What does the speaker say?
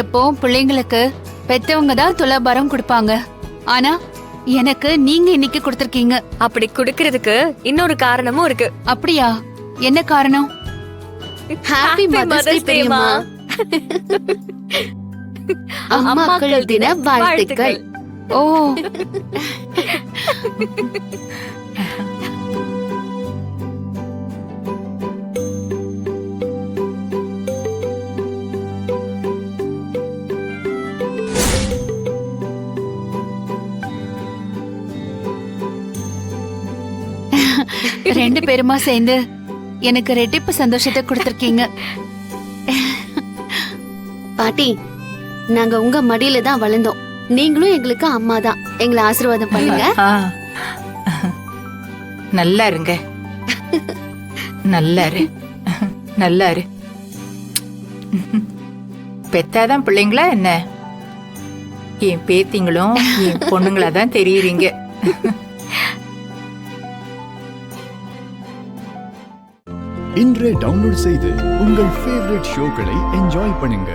எப்போ பிள்ளைங்களுக்கு பெத்தவங்க தான் துலாபாரம் கொடுப்பாங்க. ஆனா எனக்கு நீங்க இன்னைக்கு கொடுத்திருக்கீங்க. அப்படி குடுக்கறதுக்கு இன்னொரு காரணமும் இருக்கு. அப்படியா? என்ன காரணம்? ஹாப்பி மதர்ஸ் டே மா. அம்மாக்கள் தின வாழ்த்துக்கள். ஓ, ரெண்டு பேருமா சேர்ந்து எனக்கு ரெட்டிப்பு சந்தோஷத்தை கொடுத்திருக்கீங்க. பாட்டி, நாங்க உங்க மடியில தான் வளர்ந்தோம். நீங்களும் எங்களுக்கு அம்மா தான். எங்களை ஆசீர்வாதம் பண்ணுங்க. நல்லா இருங்க. நல்லா இரு, நல்லா இரு. பெத்தாதான் பிள்ளைங்களா என்ன? என் பேத்திங்களும் என் பொண்ணுங்களா தான் தெரியுறீங்க. இன்றே டவுன்லோட் செய்து உங்கள் ஃபேவரட் ஷோக்களை என்ஜாய் பண்ணுங்க.